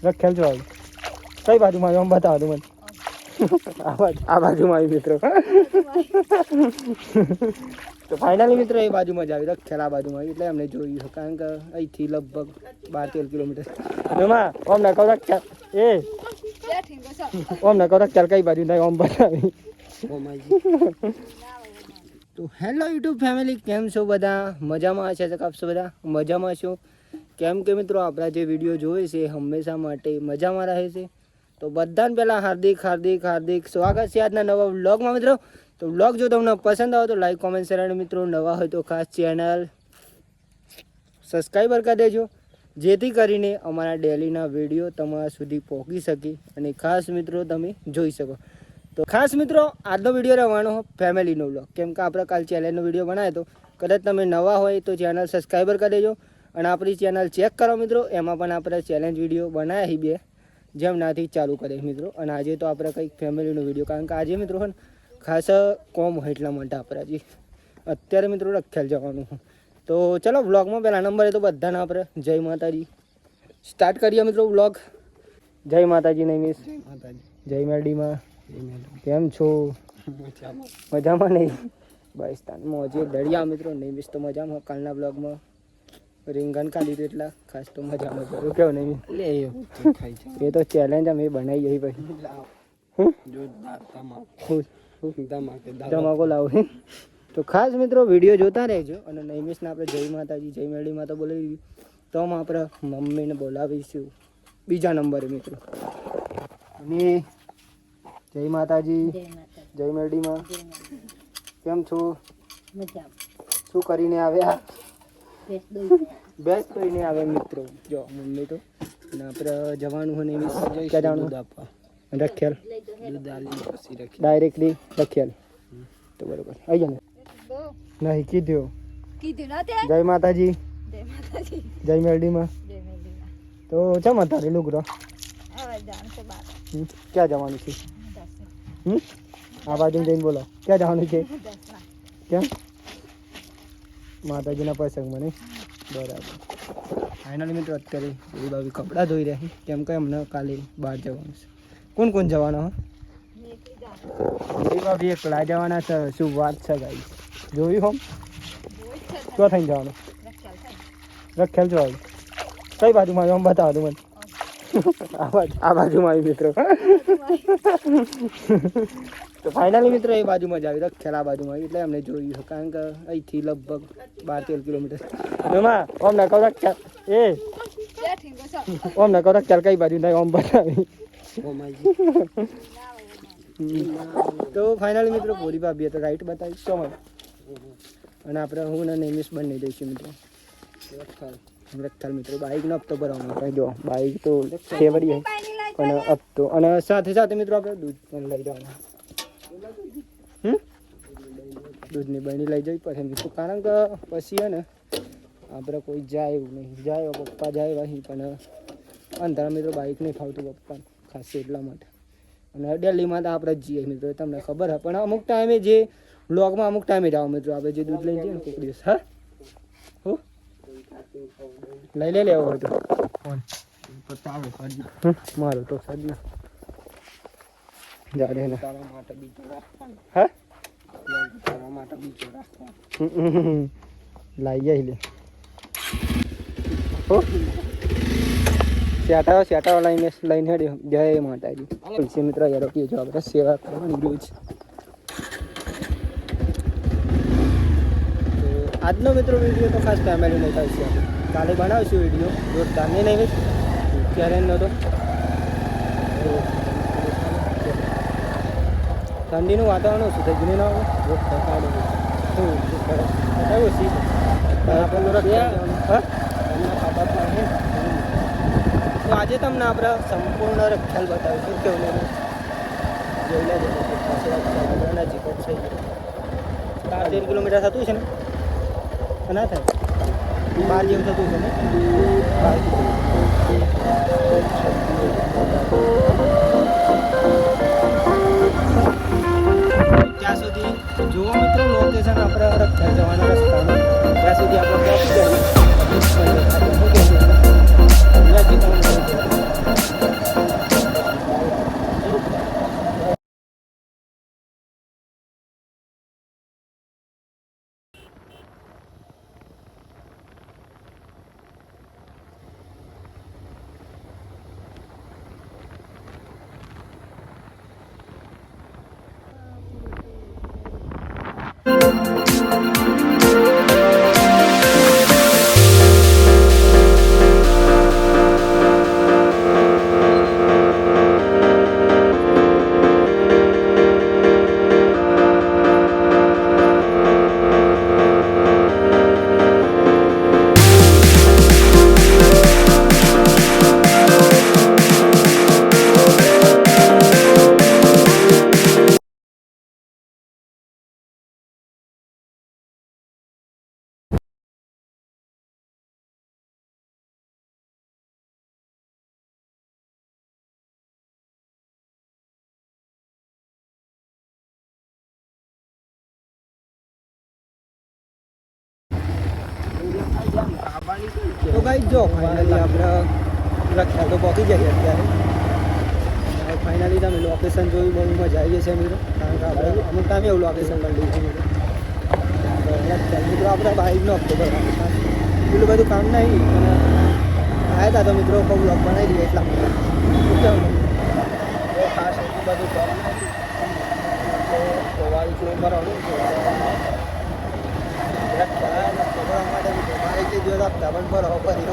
રખેલ જો આવી કઈ બાજુમાં આવ્યું આમ બતાવો તું મને આ બાજુમાં આવી મિત્રો તો ફાઇનલી મિત્રો એ બાજુમાં જ આવી રખેલ આ બાજુમાં આવી એટલે અમને જોયું કારણ કે અહીંથી લગભગ 12-13 કિલોમીટર એમાં ઓમ ના કહો રખેલ ઓમ ના કહો રખેલ કઈ બાજુ નહીં ઓમ બતાવી તો હેલો યુટ્યુબ ફેમિલી કેમ છો બધા મજામાં હશે તો આપશો બધા મજામાં છો કેમ કે મિત્રો આપણા જે વિડીયો જોવે છે હંમેશા માટે મજામાં રહે છે તો બધાને પહેલાં હાર્દિક સ્વાગત છે આજના નવા વ્લોગમાં મિત્રો તો વ્લોગ જો તમને પસંદ આવે તો લાઈક કોમેન્ટ શેર અને મિત્રો નવા હોય તો ખાસ ચેનલ સબસ્ક્રાઈબર કરી દેજો જેથી કરીને અમારા ડેલીના વિડીયો તમારા સુધી પહોંચી શકે અને ખાસ મિત્રો તમે જોઈ શકો તો ખાસ મિત્રો આજનો વિડીયો રહેવાનો ફેમિલીનો વ્લોગ કેમ કે આપણે કાલ ચેલેન્જનો વિડીયો બનાવ્યો તો કદાચ તમે નવા હોય તો ચેનલ સબસ્ક્રાઈબર કરી દેજો અને આપણી ચેનલ ચેક કરો મિત્રો એમાં પણ આપણે ચેલેન્જ વિડીયો બનાવ્યા બે જેમનાથી ચાલુ કરે મિત્રો અને આજે તો આપણે કંઈક ફેમિલીનો વિડીયો કારણ કે આજે મિત્રો છે ને ખાસ કોમ હોય એટલા માટે આપણે હજી અત્યારે મિત્રો રખેલ જવાનું તો ચલો વ્લોગમાં પહેલાં નંબરે તો બધાને આપણે જય માતાજી સ્ટાર્ટ કરીએ મિત્રો વ્લોગ જય માતાજી નહીં મિસ જય મેરડીમાં કેમ છો મજામાં નહીં બસ તાનમાં હજી દરિયા મિત્રો નહીં મિસ તો મજામાં કાલના બ્લોગમાં રીંગણ કાઢી એટલા ખાસ તો મજામાં કરું કેવું નહીં એ તો ચેલેન્જ અમે બનાવી જઈ પછી ધમાકો લાવું તો ખાસ મિત્રો વિડીયો જોતા રહેજો અને નૈમિષને આપણે જય માતાજી જય મેરડીમાં તો બોલાવી તો આપણે મમ્મીને બોલાવીશું બીજા નંબરે મિત્રો અને જય માતાજી જય મેરડીમાં કેમ છો શું કરીને આવ્યા બેસ્ટ કરીને આવે મિત્રો જો મમ્મી તો અને આપણે જવાનું હોય ને ક્યાં જવાનું આપવા રખેલ ડાયરેક્ટલી રખેલ તો બરોબર આવી જાને નહીં કીધું જય માતાજી જય મેરડીમાં તો ચમ તારે લુગરો ક્યાં જવાનું છે આ બાજુ જઈને બોલો ક્યાં જવાનું છે કેમ માતાજીના પ્રસંગમાં નહીં બરાબર ફાઇનલી મિત્રો અત્યારે એ બાબી કપડાં ધોઈ રહ્યા કેમ કે અમને કાલે બહાર જવાનું છે કોણ કોણ જવાના એ બાબી એકલા જવાના છે શું વાત છે ગાઈ જોયું હોમ ક્યાં થઈને જવાનું રખેલ જો આવી કઈ બાજુમાં આવ્યું આમ બતાવો તું મને આ બાજુમાં આવી મિત્રો તો ફાઇનલી મિત્રો એ બાજુમાં જ આવી રખેલ આ બાજુમાં આવી એટલે અમને જોયું કારણ કે અહીંથી લગભગ 12-13 કિલોમીટર એમાં ઓમ ના કહો રખેલ ઓમ ના કહો રખેલ કઈ બાજુ નહીં ઓમ બતાવી તો ફાઇનલી મિત્રો પૂરી ભાભીએ તો રાઈટ બતાવી સો અને આપણે હું ને નૈમિષ બંને જઈશું મિત્રો રખેલ મિત્રો બાઇક નો હપ્તો ભરવાનો કઈ દો બાઇક તો ફેવરી પણ હપ્તો અને સાથે સાથે મિત્રો આપણે દૂધ પણ લઈ જવાના દૂધની બહેની લઈ જવી પડે મિત્રો કારણ કે પછી હે ને આપણે કોઈ જાય એવું નહીં જાય પપ્પા જાય વહી પણ અંધારા મિત્રો બાઇક નહીં ફાવતું પપ્પા ખાસ એટલા માટે અને દિલ્હીમાં તો આપણે જ જઈએ મિત્રો તમને ખબર હે પણ અમુક ટાઈમે જે વ્લોગમાં અમુક ટાઈમે જાઓ મિત્રો આપણે જે દૂધ લઈને જઈએ ને કોઈક દિવસ હા હો લઈ લેવો હોય તો ફોન મારો તો સાજી જાડે ને તારા માટે બીજો હા તારા માટે બીજો લાઈ જાય લે હો સેટાઓ લઈને હેડ્યો જય માતાજી તુલસી મિત્ર યારો કે જો આપણે સેવા કરવાની રોજ તો આજનો મિત્રો વિડીયો તો ખાસ ફેમિલી નહીં થાય છે કાલે બનાવીશું વિડીયો જોરદાર નહીં ક્યારે નહોતો ઠંડીનું વાતાવરણ શું થઈ ગયું ના તો આજે તમને આપણે સંપૂર્ણ રખેલ બતાવીશું કેવું જોઈ લેજો નજીક જ થઈ ગયું 13 કિલોમીટર થતું છે ને ના થાય 12 જેવું થતું છે ને ત્યાં સુધી જુઓ મિત્રો લોકેશન આપણે રખેલ જવાના રસ્તામાં ત્યાં સુધી આપણે તો ભાઈ જો ફાઇનલી આપણે લખ્યા તો પહોંચી જઈએ અત્યારે. ફાઇનલી તમે લોકેશન જોયું બહુ મજા આવી જશે મિત્રો, કારણ કે આપણે અમુક ટાઈમે એવું લોકેશન કરી લઈશું મિત્રો. મિત્રો આપણે બાઇકનો હપ્તો ભરવાનો, એટલું બધું કામ નહીં અને આવ્યા હતા તો મિત્રો બહુ બ્લોગ બનાવી દઈએ એટલા માટે ખાસ એટલું બધું કામ નથી ભરવાનું માટે બાઇક જો આપતા પણ ભરવા ફરી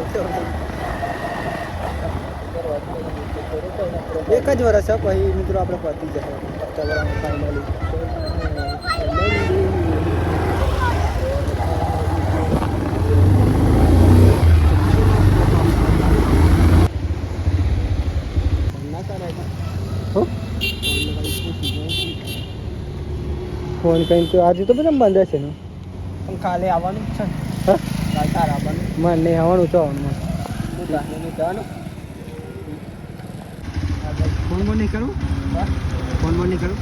એક જ વર્ષ છે પછી મિત્રો આપણે પતી જશે હપ્તા ભરવાનું ફાઇનલી. ફોન કરીને તો આજે તો બધા બંધ હશે ને, પણ કાલે આવવાનું જ છે ને. હા કાલે તાર આવવાનું મને નહીં આવવાનું છે આવવાનું જવાનું. ફોન નહીં કરું, ફોન નહીં કરું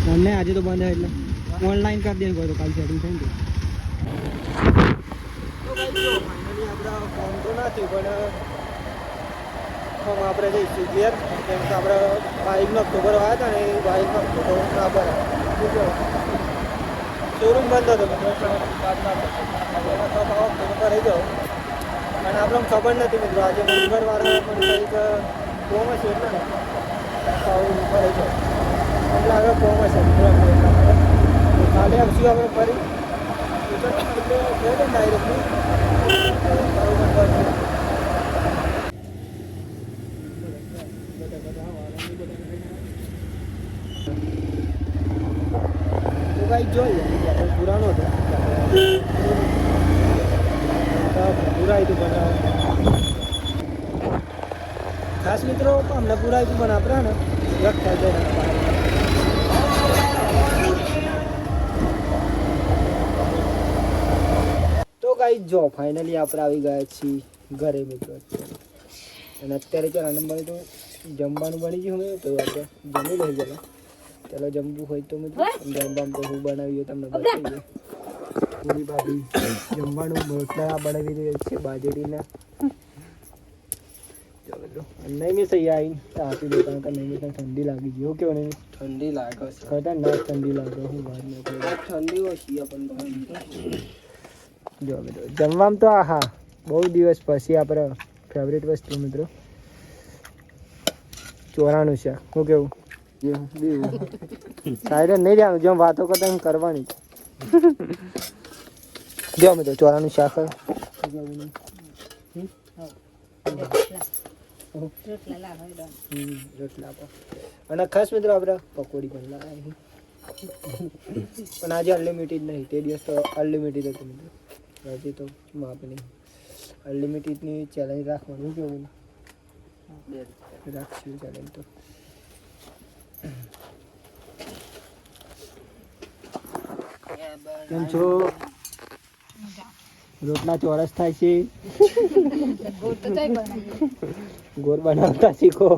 મને આજે તો બંધ હોય એટલે ઓનલાઈન કરી દે કોઈ તો કાલ સેટિંગ થઈ ને. ફાઇનલી આપણે ફોન તો નથી પણ આપણે જઈશું ઘેર, કેમ કે આપણે બાઇકનો હપ્તો ભરવા આવ્યા હતા ને એ બાઇકનો હપ્તો ના ભરાય. શોરૂમ બંધ હતો મિત્રો, ભરાઈ જાઓ અને આપણે ખબર નથી મિત્રો આજે મંગળવારે પણ કંઈક કોમ હશે એટલે ને ભરાઈ જાઓ એટલે આગળ કોમ હશે કાલે આવશું આપણે ફરી ડાયરેક્ટલી ભાઈ જોઈએ પુરાણો હતો પુરાય તું બનાવ ખાસ મિત્રો અમને પુરાય તું બના આપણે ને રખ થાય જાય. તો ગાઈ જો ફાઇનલી આપણે આવી ગયા છીએ ઘરે મિત્રો અને અત્યારે ચાલ નંબર તો જમવાનું બની ગયું હવે તો આપણે જમી લઈ ગયેલા. ચાલો જમવું હોય તો મિત્રો જમવાનું તો હું બનાવીએ તમને બતાવીએ. પૂરી ભાભી જમવાનું રોટલા બનાવી રહી છે બાજરીના. નહીં મેં સહી આવીને આપી દો કારણ કે નહીં ઠંડી લાગી ગઈ. એવું કેવું નહીં ઠંડી લાગે ખતરનાક ઠંડી લાગે. હું બહાર ઠંડી ઓછી પણ જો મિત્રો જમવામાં તો હા બહુ દિવસ પછી આપણે ફેવરેટ વસ્તુ મિત્રો ચોરાનું શાક. શું કેવું સાઈડ નહીં જવાનું જેમ વાતો કરતા એમ કરવાની. જો મિત્રો ચોરાનું શાક અને ખાસ મિત્રો આપણે પકોડી પણ લાવી પણ આજે અનલિમિટેડ નહીં, તે દિવસ તો અનલિમિટેડ હતું મિત્રો. આજે તો માપ નહીં, અનલિમિટેડની ચેલેન્જ રાખવાનું કેવું રાખશું ચેલેન્જ તો. કેમ છો? રોટલા ચોરસ થાય છે, ગોળ બનાવતા શીખો.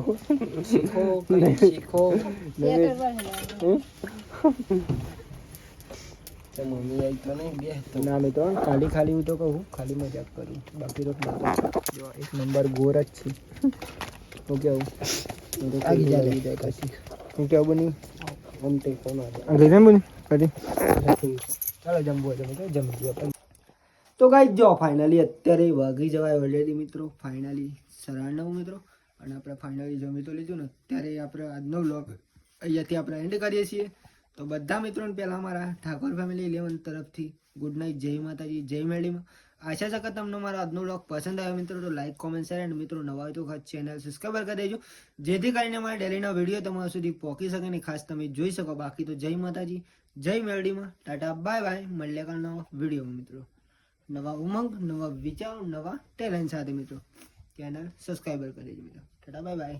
ના મેં તો ખાલી ખાલી હું તો કહું ખાલી મજાક કરું, બાકી રોટલા જો એક નંબર ગોર જ છે. હું કેવું પછી હું કેવું બની આમ તે ફોન બની પછી ચાલો જમવું હોય તો જમી દઈએ. તો ગાઈસ જો ફાઇનલી અત્યારે વાગી જવાય ઓલરેડી મિત્રો, ફાઇનલી 9:30 મિત્રો અને આપણે ફાઇનલી જમી તો લીધું ને અત્યારે આપણે આજનો વ્લોગ અહીંયાથી આપણે એન્ડ કરીએ છીએ. તો બધા મિત્રોને પહેલાં મારા ઠાકોર ફેમિલી 11 તરફથી ગુડ નાઇટ, જય માતાજી, જય મેળીમાં. આશા છે કે તમને મારો આજનો વ્લોગ પસંદ આવ્યો મિત્રો. તો લાઈક કોમેન્ટ શેર અને મિત્રો નવા હોય તો ખાસ ચેનલ સબસ્ક્રાઈબ કરી દેજો જેથી કરીને મારા ડેલીના વિડીયો તમારા સુધી પહોંચી શકે ને ખાસ તમે જોઈ શકો. બાકી તો જય માતાજી, જય મેળીમાં, ટાટા બાય બાય. મળીએ કાલ નવા વિડીયોમાં મિત્રો, નવા ઉમંગ, નવા વિચાર, નવા ટેલેન્ટ સાથે મિત્રો. ચેનલ સબસ્ક્રાઈબર કરી દેજો મિત્રો. Tata bye bye.